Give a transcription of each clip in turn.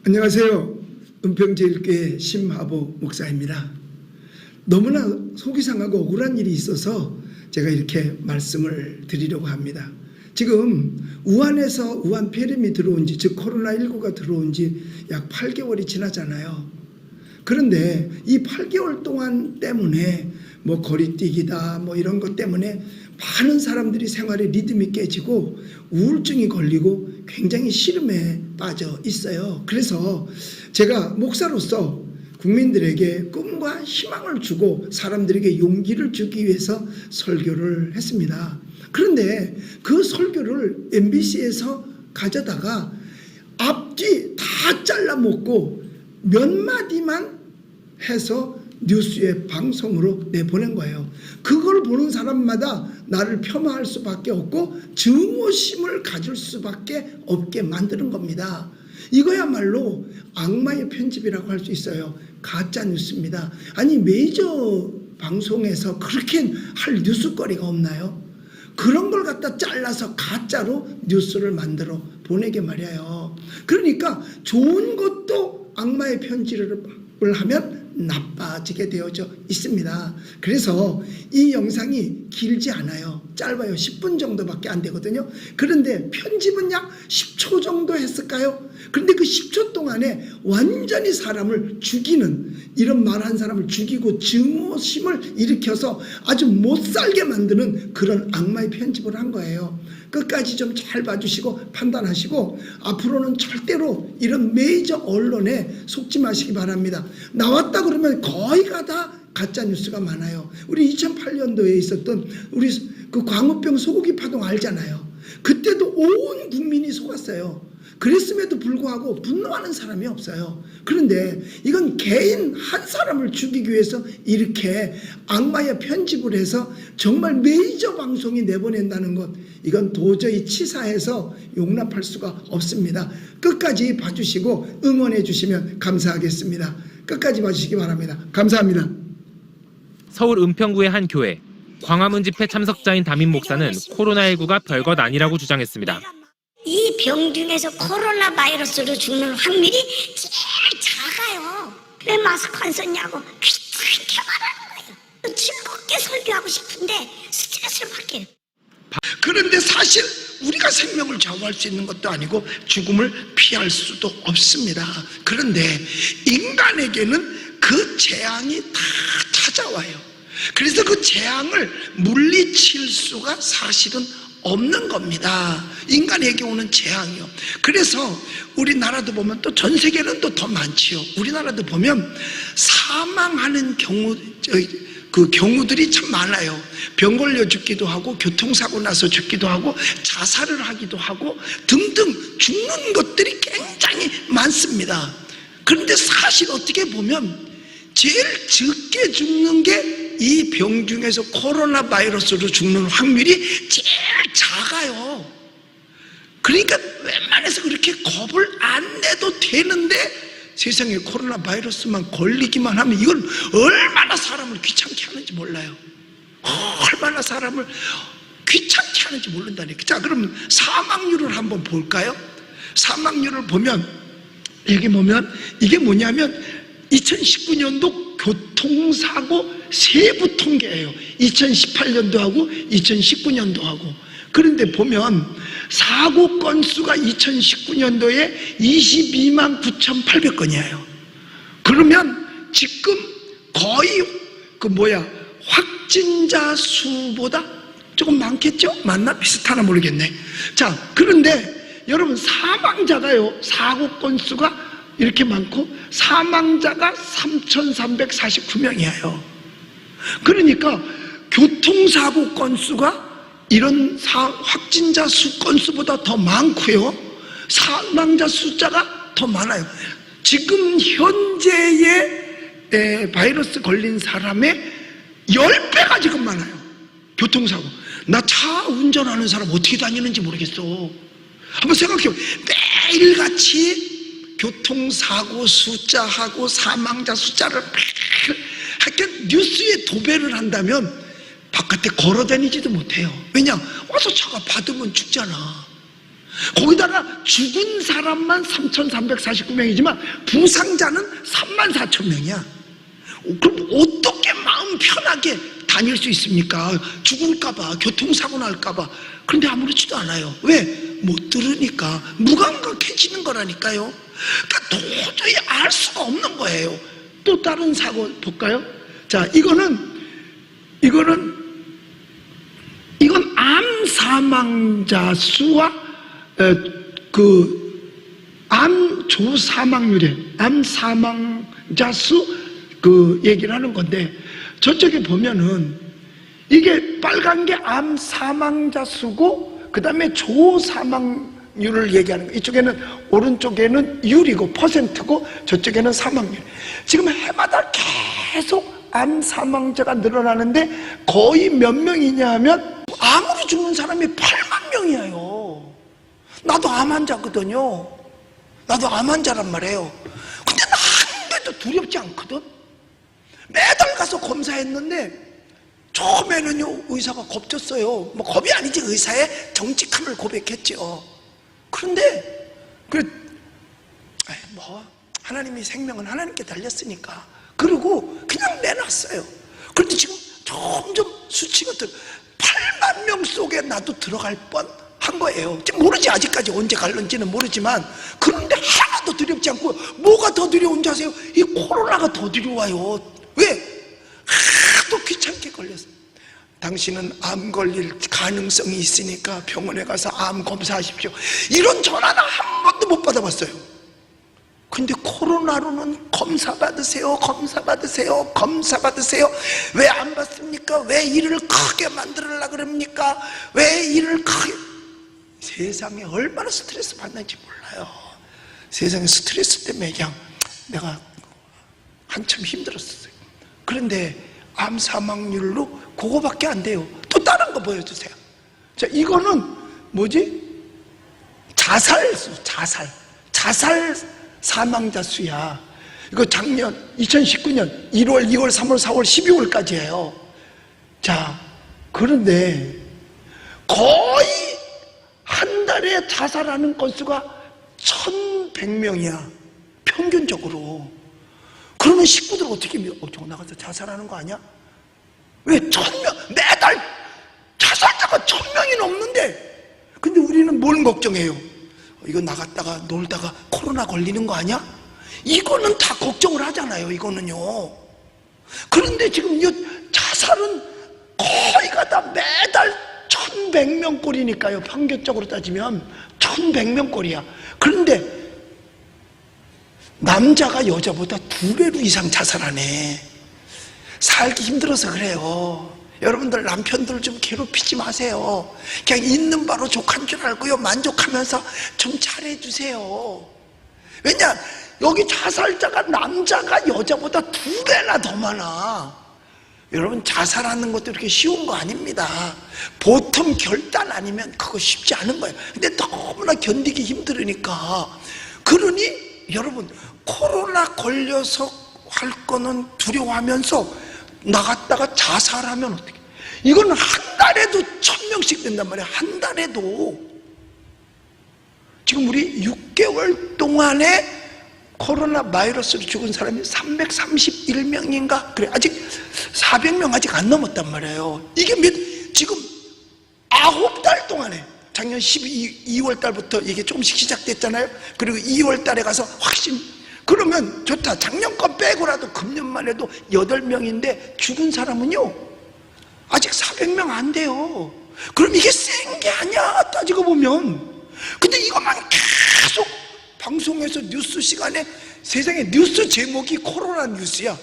안녕하세요. 은평제일교회 심하보 목사입니다. 너무나 속이 상하고 억울한 일이 있어서 제가 이렇게 말씀을 드리려고 합니다. 지금 우한에서 우한 폐렴이 들어온 지, 즉 코로나19가 들어온 지 약 8개월이 지나잖아요. 그런데 이 8개월 동안 때문에 뭐 거리뛰기다 뭐 이런 것 때문에 많은 사람들이 생활의 리듬이 깨지고 우울증이 걸리고 굉장히 시름에 빠져 있어요. 그래서 제가 목사로서 국민들에게 꿈과 희망을 주고 사람들에게 용기를 주기 위해서 설교를 했습니다. 그런데 그 설교를 MBC에서 가져다가 앞뒤 다 잘라먹고 몇 마디만 해서 뉴스의 방송으로 내보낸 거예요. 그걸 보는 사람마다 나를 폄하할 수밖에 없고 증오심을 가질 수밖에 없게 만드는 겁니다. 이거야말로 악마의 편집이라고 할 수 있어요. 가짜 뉴스입니다. 아니 메이저 방송에서 그렇게 할 뉴스거리가 없나요? 그런 걸 갖다 잘라서 가짜로 뉴스를 만들어 보내게 말이에요. 그러니까 좋은 것도 악마의 편집을 하면 나빠지게 되어져 있습니다. 그래서 이 영상이 길지 않아요. 짧아요. 10분 정도밖에 안 되거든요. 그런데 편집은 약 10초 정도 했을까요? 그런데 그 10초 동안에 완전히 사람을 죽이는, 이런 말한 사람을 죽이고 증오심을 일으켜서 아주 못살게 만드는 그런 악마의 편집을 한 거예요. 끝까지 좀 잘 봐주시고 판단하시고 앞으로는 절대로 이런 메이저 언론에 속지 마시기 바랍니다. 나왔다 그러면 거의가 다 가짜 뉴스가 많아요. 우리 2008년도에 있었던 우리 그 광우병 소고기 파동 알잖아요. 그때도 온 국민이 속았어요. 그랬음에도 불구하고 분노하는 사람이 없어요. 그런데 이건 개인 한 사람을 죽이기 위해서 이렇게 악마의 편집을 해서 정말 메이저 방송이 내보낸다는 것, 이건 도저히 치사해서 용납할 수가 없습니다. 끝까지 봐주시고 응원해 주시면 감사하겠습니다. 끝까지 봐주시기 바랍니다. 감사합니다. 서울 은평구의 한 교회, 광화문 집회 참석자인 담임 목사는 코로나19가 별것 아니라고 주장했습니다. 이 병 중에서 코로나 바이러스로 죽는 확률이 제일 작아요. 왜 마스크 안 썼냐고 귀찮게 말하는 거예요. 즐겁게 설교하고 싶은데 스트레스를 받게. 그런데 사실 우리가 생명을 좌우할 수 있는 것도 아니고 죽음을 피할 수도 없습니다. 그런데 인간에게는 그 재앙이 다 찾아와요. 그래서 그 재앙을 물리칠 수가 사실은 없는 겁니다. 인간에게 오는 재앙이요. 그래서 우리나라도 보면 또 전 세계는 또 더 많지요. 우리나라도 보면 사망하는 경우들이 참 많아요. 병 걸려 죽기도 하고 교통사고 나서 죽기도 하고 자살을 하기도 하고 등등 죽는 것들이 굉장히 많습니다. 그런데 사실 어떻게 보면 제일 적게 죽는 게 이 병 중에서 코로나 바이러스로 죽는 확률이 제일 작아요. 그러니까 웬만해서 그렇게 겁을 안 내도 되는데 세상에 코로나 바이러스만 걸리기만 하면 이건 얼마나 사람을 귀찮게 하는지 몰라요. 얼마나 사람을 귀찮게 하는지 모른다니까. 자, 그러면 사망률을 한번 볼까요? 사망률을 보면 여기 보면 이게 뭐냐면 2019년도 교통사고 세부 통계예요. 2018년도하고 2019년도하고. 그런데 보면 사고 건수가 2019년도에 22만 9,800건이에요. 그러면 지금 거의 확진자 수보다 조금 많겠죠? 맞나? 비슷하나 모르겠네. 자, 그런데 여러분 사망자가요, 사고 건수가 이렇게 많고 사망자가 3,349명이에요. 그러니까 교통사고 건수가 이런 확진자 수 건수보다 더 많고요, 사망자 숫자가 더 많아요. 지금 현재의 바이러스 걸린 사람의 10배가 지금 많아요. 교통사고. 나 차 운전하는 사람 어떻게 다니는지 모르겠어. 한번 생각해요. 매일같이 교통사고 숫자하고 사망자 숫자를 하여튼 뉴스에 도배를 한다면 바깥에 걸어 다니지도 못해요. 왜냐? 와서 차가 받으면 죽잖아. 거기다가 죽은 사람만 3,349명이지만 부상자는 34,000명이야. 그럼 어떻게 마음 편하게 다닐 수 있습니까? 죽을까봐, 교통사고 날까봐. 그런데 아무렇지도 않아요. 왜? 못 들으니까. 무감각해지는 거라니까요. 그러니까 도저히 알 수가 없는 거예요. 또 다른 사고 볼까요? 자, 이건 암 사망자 수와 암 조사망률에 암 사망자 수 얘기를 하는 건데, 저쪽에 보면은 이게 빨간 게 암 사망자 수고 그 다음에 조사망률을 얘기하는 거예요. 이쪽에는 오른쪽에는 율이고 퍼센트고 저쪽에는 사망률. 지금 해마다 계속 암 사망자가 늘어나는데 거의 몇 명이냐 하면 암으로 죽는 사람이 8만 명이에요. 나도 암 환자거든요. 나도 암 환자란 말이에요. 근데 나 한 개도 두렵지 않거든. 매달 가서 검사했는데 처음에는요 의사가 겁줬어요. 뭐 겁이 아니지, 의사의 정직함을 고백했죠. 그런데 하나님의 생명은 하나님께 달렸으니까 그러고 그냥 내놨어요. 그런데 지금 점점 수치가 8만 명 속에 나도 들어갈 뻔한 거예요. 지금 모르지, 아직까지 언제 갈는지는 모르지만. 그런데 하나도 두렵지 않고, 뭐가 더 두려운지 아세요? 이 코로나가 더 두려워요. 왜? 하도 귀찮게 걸렸어. 당신은 암 걸릴 가능성이 있으니까 병원에 가서 암 검사하십시오. 이런 전화는 한 번도 못 받아봤어요. 근데 코로나로는 검사 받으세요, 검사 받으세요, 검사 받으세요. 왜 안 받습니까? 왜 일을 크게 만들려고 그럽니까? 왜 일을 크게. 세상에 얼마나 스트레스 받는지 몰라요. 세상에 스트레스 때문에 그냥 내가 한참 힘들었어요. 그런데 암 사망률로 그거밖에 안 돼요. 또 다른 거 보여주세요. 자, 이거는 뭐지? 자살수, 자살 사망자 수야. 이거 작년 2019년 1월, 2월, 3월, 4월, 12월까지예요. 자, 그런데 거의 한 달에 자살하는 건수가 1,100명이야. 평균적으로. 그러면 식구들 어떻게 저거 나가서 자살하는 거 아니야? 왜 1,000명, 매달 자살자가 1,000명이 넘는데. 근데 우리는 뭘 걱정해요? 이거 나갔다가 놀다가 코로나 걸리는 거 아니야? 이거는 다 걱정을 하잖아요, 이거는요. 그런데 지금 이 자살은 거의가 다 매달 1,100명 꼴이니까요. 평균적으로 따지면 1,100명 꼴이야. 그런데 남자가 여자보다 2배로 이상 자살하네. 살기 힘들어서 그래요. 여러분들 남편들 좀 괴롭히지 마세요. 그냥 있는 바로 족한 줄 알고요, 만족하면서 좀 잘해주세요. 왜냐, 여기 자살자가 남자가 여자보다 2배나 더 많아. 여러분, 자살하는 것도 이렇게 쉬운 거 아닙니다. 보통 결단 아니면 그거 쉽지 않은 거예요. 근데 너무나 견디기 힘들으니까. 그러니 여러분, 코로나 걸려서 할 거는 두려워하면서 나갔다가 자살하면 어떻게? 이건 한 달에도 1,000명씩 된단 말이야. 한 달에도. 지금 우리 6개월 동안에 코로나 바이러스로 죽은 사람이 331명인가? 그래, 아직 400명 아직 안 넘었단 말이에요. 이게 지금 9달 동안에, 작년 2월 달부터 이게 조금씩 시작됐잖아요. 그리고 2월 달에 가서 확신. 그러면 좋다. 작년 건 빼고라도 금년만 해도 8명인데 죽은 사람은요 아직 400명 안 돼요. 그럼 이게 센 게 아니야, 따지고 보면. 근데 이것만 계속 방송에서 뉴스 시간에, 세상에 뉴스 제목이 코로나 뉴스야.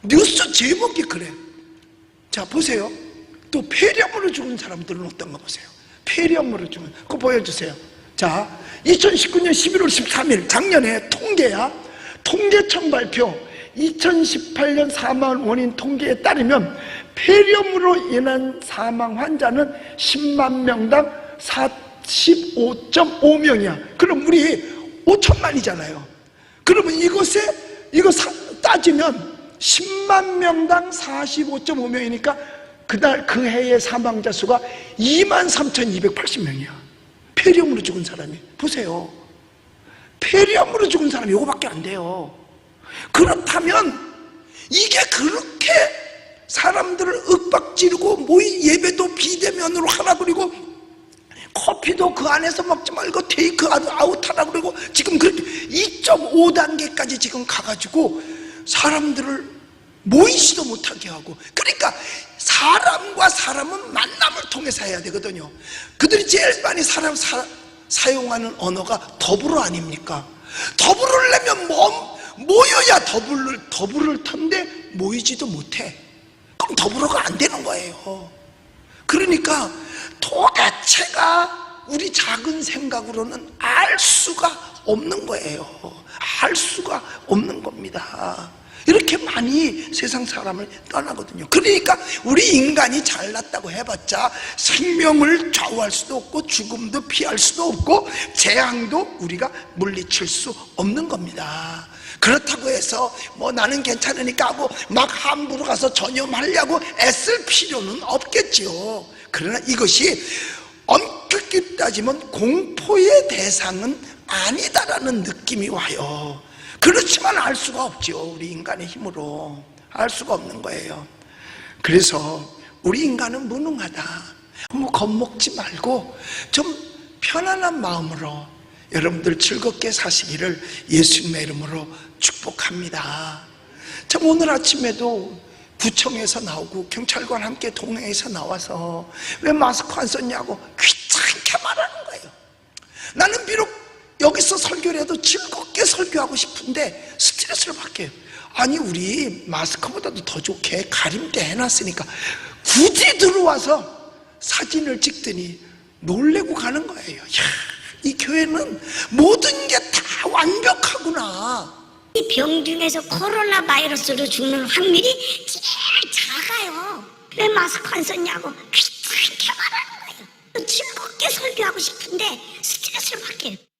뉴스 제목이 그래. 자, 보세요. 또 폐렴으로 죽은 사람들은 어떤 거 보세요. 폐렴으로 죽은, 그거 보여주세요. 자, 2019년 11월 13일 작년에 통계야. 통계청 발표 2018년 사망 원인 통계에 따르면 폐렴으로 인한 사망 환자는 10만 명당 45.5명이야. 그럼 우리 5천만이잖아요. 그러면 이거 따지면 10만 명당 45.5명이니까 그날 그 해의 사망자 수가 23,280명이야. 폐렴으로 죽은 사람이 보세요. 폐렴으로 죽은 사람이 이거밖에 안 돼요. 그렇다면 이게 그렇게 사람들을 윽박지르고 모이 예배도 비대면으로 하라 그리고 커피도 그 안에서 먹지 말고 테이크 아웃 하라 그리고 지금 그렇게 2.5단계까지 지금 가가지고 사람들을 모이지도 못하게 하고, 그러니까 사람과 사람은 만남을 통해서 해야 되거든요. 그들이 제일 많이 사용하는 언어가 더불어 아닙니까? 더불으려면 모여야 더불을 텐데 모이지도 못해. 그럼 더불어가 안 되는 거예요. 그러니까 도대체가 우리 작은 생각으로는 알 수가 없는 거예요. 알 수가 없는 겁니다. 이렇게 많이 세상 사람을 떠나거든요. 그러니까 우리 인간이 잘났다고 해봤자 생명을 좌우할 수도 없고 죽음도 피할 수도 없고 재앙도 우리가 물리칠 수 없는 겁니다. 그렇다고 해서 뭐 나는 괜찮으니까 하고 막 함부로 가서 전염하려고 애쓸 필요는 없겠지요. 그러나 이것이 엄격히 따지면 공포의 대상은 아니다라는 느낌이 와요. 그렇지만 알 수가 없죠. 우리 인간의 힘으로 알 수가 없는 거예요. 그래서 우리 인간은 무능하다. 뭐 겁먹지 말고 좀 편안한 마음으로 여러분들 즐겁게 사시기를 예수님의 이름으로 축복합니다. 참 오늘 아침에도 구청에서 나오고 경찰관 함께 동행해서 나와서 왜 마스크 안 썼냐고 귀찮게 말하는 거예요. 나는 비록 여기서 설교를 해도 즐겁게 설교하고 싶은데 스트레스를 받게. 아니 우리 마스크보다도 더 좋게 가림대 해놨으니까 굳이 들어와서 사진을 찍더니 놀래고 가는 거예요. 야, 이 교회는 모든 게 다 완벽하구나. 이 병 중에서 코로나 바이러스로 죽는 확률이 제일 작아요. 왜 마스크 안 썼냐고 귀찮게 말하는 거예요. 즐겁게 설교하고 싶은데 스트레스를 받게.